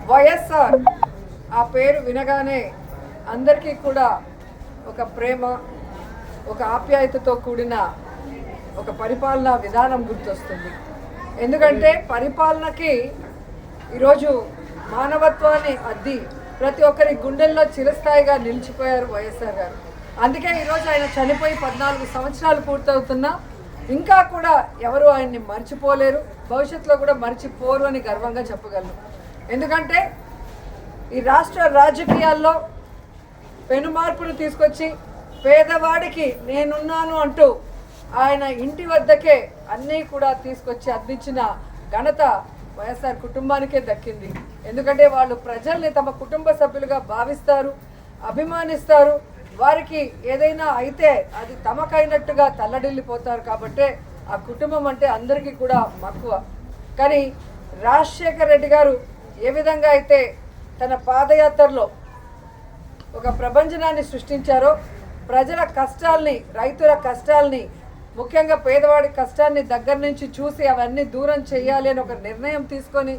వైఎస్ఆర్ ఆ పేరు వినగానే అందరికీ కూడా ఒక ప్రేమ, ఒక ఆప్యాయతతో కూడిన ఒక పరిపాలనా విధానం గుర్తొస్తుంది. ఎందుకంటే పరిపాలనకి ఈరోజు మానవత్వాన్ని అద్ది ప్రతి ఒక్కరి గుండెల్లో చిరస్థాయిగా నిలిచిపోయారు వైఎస్ఆర్ గారు. అందుకే ఈరోజు ఆయన చనిపోయి 14 సంవత్సరాలు పూర్తవుతున్నా ఇంకా కూడా ఎవరు ఆయన్ని మర్చిపోలేరు, భవిష్యత్తులో కూడా మర్చిపోరు అని గర్వంగా చెప్పగలను. ఎందుకంటే ఈ రాష్ట్ర రాజకీయాల్లో పెను మార్పును తీసుకొచ్చి పేదవాడికి నేనున్నాను అంటూ ఆయన ఇంటి వద్దకే అన్నీ కూడా తీసుకొచ్చి అందించిన ఘనత వైఎస్ఆర్ కుటుంబానికే దక్కింది. ఎందుకంటే వాళ్ళు ప్రజల్ని తమ కుటుంబ సభ్యులుగా భావిస్తారు, అభిమానిస్తారు. వారికి ఏదైనా అయితే అది తమకైనట్టుగా తల్లడిల్లిపోతారు. కాబట్టే ఆ కుటుంబం అంటే అందరికీ కూడా మక్కువ. కానీ రాజశేఖర్ రెడ్డి గారు ఏ విధంగా అయితే తన పాదయాత్రలో ఒక ప్రభంజనాన్ని సృష్టించారో, ప్రజల కష్టాల్ని, రైతుల కష్టాల్ని, ముఖ్యంగా పేదవాడి కష్టాన్ని దగ్గర నుంచి చూసి అవన్నీ దూరం చేయాలి అని ఒక నిర్ణయం తీసుకొని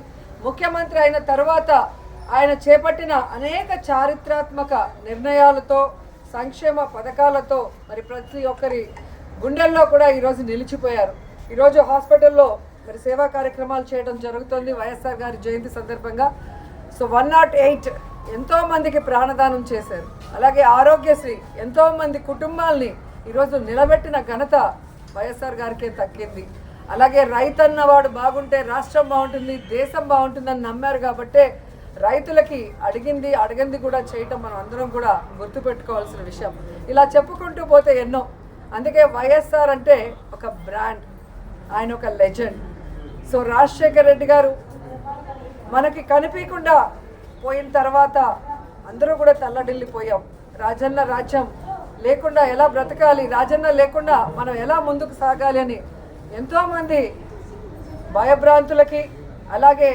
ముఖ్యమంత్రి అయిన తర్వాత ఆయన చేపట్టిన అనేక చారిత్రాత్మక నిర్ణయాలతో, సంక్షేమ పథకాలతో మరి ప్రతి ఒక్కరి గుండెల్లో కూడా ఈరోజు నిలిచిపోయారు. ఈరోజు హాస్పిటల్లో మరి సేవా కార్యక్రమాలు చేయడం జరుగుతుంది వైఎస్ఆర్ గారి జయంతి సందర్భంగా. సో 108 ఎంతోమందికి ప్రాణదానం చేశారు. అలాగే ఆరోగ్యశ్రీ ఎంతోమంది కుటుంబాల్ని ఈరోజు నిలబెట్టిన ఘనత వైఎస్ఆర్ గారికే దక్కింది. అలాగే రైతన్న వాడు బాగుంటే రాష్ట్రం బాగుంటుంది, దేశం బాగుంటుందని నమ్మారు. కాబట్టే రైతులకి అడిగింది కూడా చేయటం మనం అందరం కూడా గుర్తుపెట్టుకోవాల్సిన విషయం. ఇలా చెప్పుకుంటూ పోతే ఎన్నో. అందుకే వైఎస్ఆర్ అంటే ఒక బ్రాండ్, ఆయన ఒక లెజెండ్. సో రాజశేఖర్ రెడ్డి గారు మనకి కనిపించకుండా పోయిన తర్వాత అందరూ కూడా తల్లడిల్లిపోయాం. రాజన్న రాజ్యం లేకుండా ఎలా బ్రతకాలి, రాజన్న లేకుండా మనం ఎలా ముందుకు సాగాలి అని ఎంతోమంది భయభ్రాంతులకి, అలాగే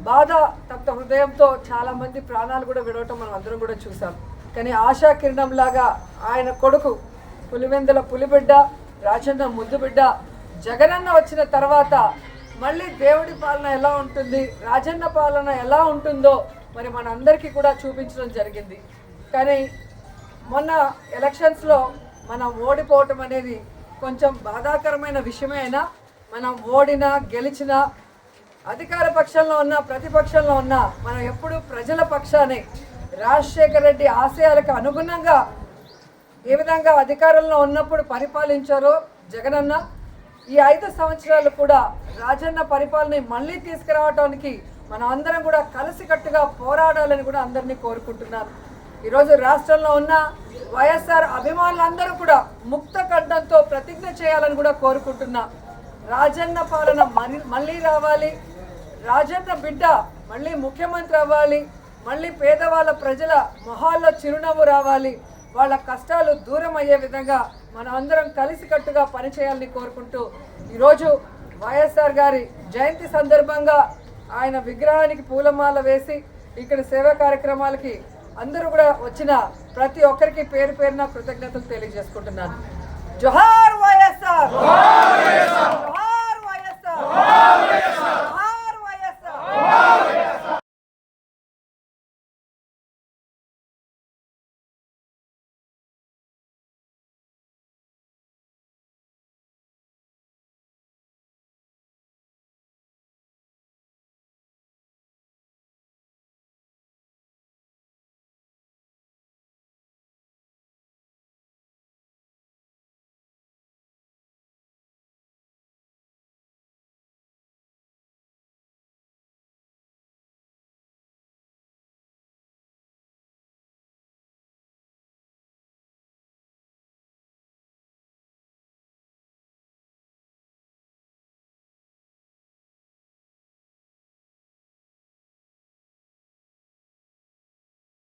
బాధ తప్త హృదయంతో చాలామంది ప్రాణాలు కూడా విడవటం మనం అందరం కూడా చూసాం. కానీ ఆశా కిరణంలాగా ఆయన కొడుకు పులివెందుల పులిబిడ్డ, రాజన్న ముద్దుబిడ్డ జగనన్న వచ్చిన తర్వాత మళ్ళీ దేవుడి పాలన ఎలా ఉంటుంది, రాజన్న పాలన ఎలా ఉంటుందో మరి మనందరికీ కూడా చూపించడం జరిగింది. కానీ మొన్న ఎలక్షన్స్లో మనం ఓడిపోవటం అనేది కొంచెం బాధాకరమైన విషయమే. అయినా మనం ఓడినా గెలిచినా, అధికార పక్షంలో ఉన్నా ప్రతిపక్షంలో ఉన్నా మనం ఎప్పుడు ప్రజల పక్షానే. రాజశేఖర్ రెడ్డి ఆశయాలకు అనుగుణంగా ఏ విధంగా అధికారంలో ఉన్నప్పుడు పరిపాలించారో జగనన్న, ఈ 5 సంవత్సరాలు కూడా రాజన్న పరిపాలన మళ్ళీ తీసుకురావడానికి మనం అందరం కూడా కలిసికట్టుగా పోరాడాలని కూడా అందరినీ కోరుకుంటున్నాను. ఈరోజు రాష్ట్రంలో ఉన్న వైఎస్ఆర్ అభిమానులందరూ కూడా ముక్త కంఠంతో ప్రతిజ్ఞ చేయాలని కూడా కోరుకుంటున్నా. రాజన్న పాలన మళ్ళీ రావాలి, రాజన్న బిడ్డ మళ్ళీ ముఖ్యమంత్రి అవ్వాలి, మళ్ళీ పేదవాళ్ళ ప్రజల మొహాల్లో చిరునవ్వు రావాలి, వాళ్ళ కష్టాలు దూరం అయ్యే విధంగా మనం అందరం కలిసికట్టుగా పనిచేయాలని కోరుకుంటూ ఈరోజు వైఎస్ఆర్ గారి జయంతి సందర్భంగా ఆయన విగ్రహానికి పూలమాల వేసి ఇక్కడ సేవా కార్యక్రమాలకి అందరూ కూడా వచ్చిన ప్రతి ఒక్కరికి పేరు పేరున కృతజ్ఞతలు తెలియజేసుకుంటున్నాను. జోహార్ వైఎస్ఆర్.